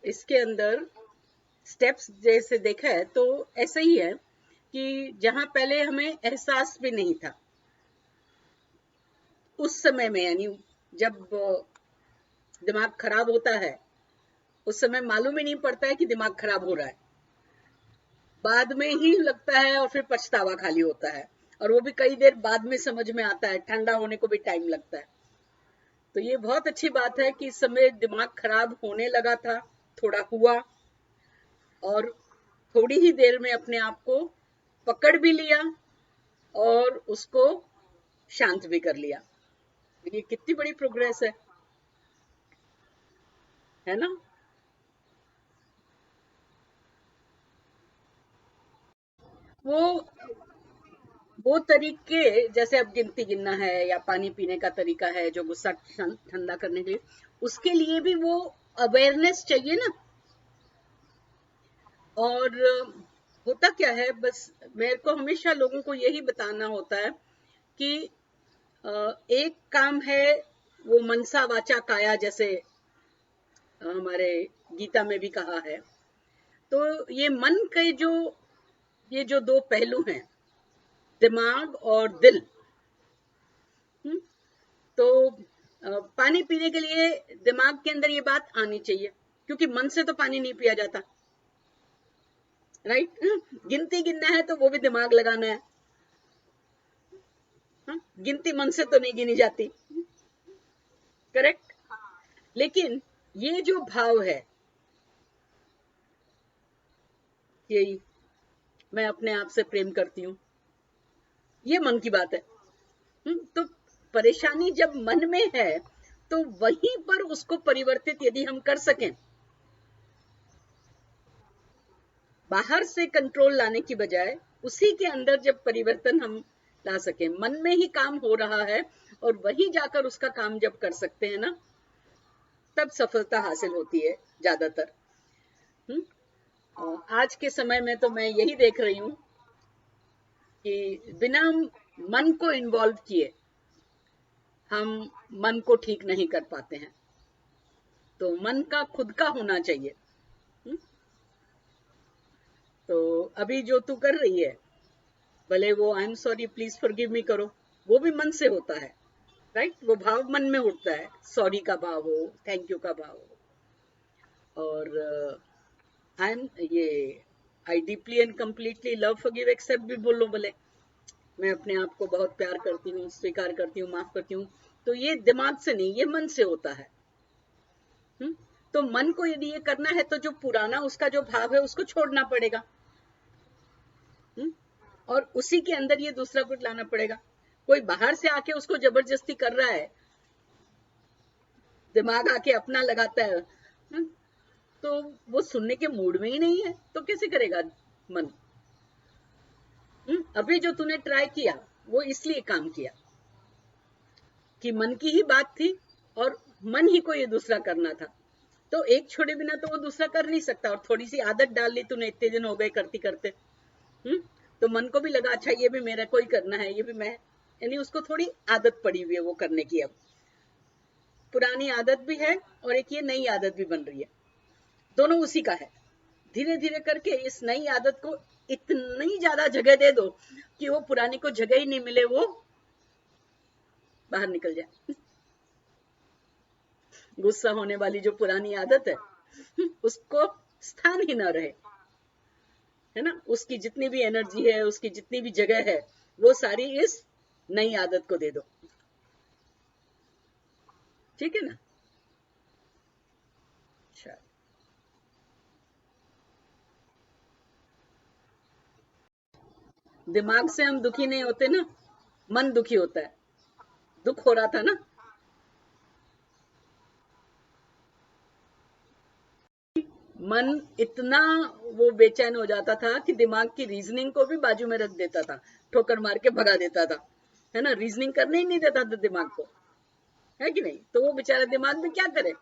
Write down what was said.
इसके अंदर स्टेप्स जैसे देखा है तो ऐसा ही है कि जहां पहले हमें एहसास भी नहीं था उस समय में, यानी जब दिमाग खराब होता है उस समय मालूम ही नहीं पड़ता है कि दिमाग खराब हो रहा है, बाद में ही लगता है और फिर पछतावा खाली होता है, और वो भी कई देर बाद में समझ में आता है, ठंडा होने को भी टाइम लगता है। तो ये बहुत अच्छी बात है कि इस समय दिमाग खराब होने लगा था, थोड़ा हुआ, और थोड़ी ही देर में अपने आप को पकड़ भी लिया और उसको शांत भी कर लिया। ये कितनी बड़ी प्रोग्रेस है ना? वो वो तरीके, जैसे अब गिनती गिनना है या पानी पीने का तरीका है जो गुस्सा ठंडा करने के लिए, उसके लिए भी वो अवेयरनेस चाहिए ना। और होता क्या है, बस मेरे को हमेशा लोगों को यही बताना होता है कि एक काम है वो मनसा वाचा काया, जैसे हमारे गीता में भी कहा है। तो ये मन के जो ये जो दो पहलू हैं, दिमाग और दिल, हम्म, तो पानी पीने के लिए दिमाग के अंदर ये बात आनी चाहिए, क्योंकि मन से तो पानी नहीं पिया जाता, राइट? गिनती गिनना है तो वो भी दिमाग लगाना है। गिनती मन से तो नहीं गिनी जाती, करेक्ट? लेकिन ये जो भाव है, यही मैं अपने आप से प्रेम करती हूँ, ये मन की बात है। तो परेशानी जब मन में है तो वहीं पर उसको परिवर्तित यदि हम कर सकें, बाहर से कंट्रोल लाने की बजाय उसी के अंदर जब परिवर्तन हम ला सकें, मन में ही काम हो रहा है और वही जाकर उसका काम जब कर सकते हैं ना, तब सफलता हासिल होती है ज्यादातर। आज के समय में तो मैं यही देख रही हूँ कि बिना मन को इन्वॉल्व किए हम मन को ठीक नहीं कर पाते हैं। तो मन का खुद का होना चाहिए। तो अभी जो तू कर रही है, भले वो I am sorry please forgive me करो, वो भी मन से होता है, राइट? वो भाव मन में उठता है, सॉरी का भाव हो, थैंक यू का भाव हो। और आई एम ये I deeply and completely love forgive accept भी बोलो भले, मैं अपने आप को बहुत प्यार करती हूँ, स्वीकार करती हूँ, माफ करती हूँ। तो ये दिमाग से नहीं, ये मन से होता है। तो मन को यदि ये करना है तो जो पुराना उसका जो भाव है उसको छोड़ना पड़ेगा, और उसी के अंदर ये दूसरा कुछ लाना पड़ेगा। कोई बाहर से आके उसको जबरदस्ती कर रहा है, दिमाग आके अपना लगाता है, तो वो सुनने के मूड में ही नहीं है, तो कैसे करेगा मन? अभी जो तूने ट्राई किया वो इसलिए काम किया कि मन की ही बात थी और मन ही को ये दूसरा करना था। तो एक छोड़े बिना तो वो दूसरा कर नहीं सकता, और थोड़ी सी आदत डाल ली तूने, इतने दिन हो गए करती करते, तो मन को भी लगा अच्छा ये भी मेरा कोई करना है, ये भी मैं, यानी उसको थोड़ी आदत पड़ी हुई है वो करने की। अब पुरानी आदत भी है और एक ये नई आदत भी बन रही है, दोनों उसी का है। धीरे धीरे करके इस नई आदत को इतनी ज्यादा जगह दे दो कि वो पुरानी को जगह ही नहीं मिले, वो बाहर निकल जाए। गुस्सा होने वाली जो पुरानी आदत है उसको स्थान ही ना रहे, है ना? उसकी जितनी भी एनर्जी है, उसकी जितनी भी जगह है, वो सारी इस नई आदत को दे दो, ठीक है ना? अच्छा, दिमाग से हम दुखी नहीं होते ना, मन दुखी होता है। दुख हो रहा था ना, मन इतना वो बेचैन हो जाता था कि दिमाग की रीजनिंग को भी बाजू में रख देता था, ठोकर मार के भगा देता था, है ना? रीजनिंग करने ही नहीं देता था दिमाग को, है कि नहीं? तो वो बेचारा दिमाग में क्या करे,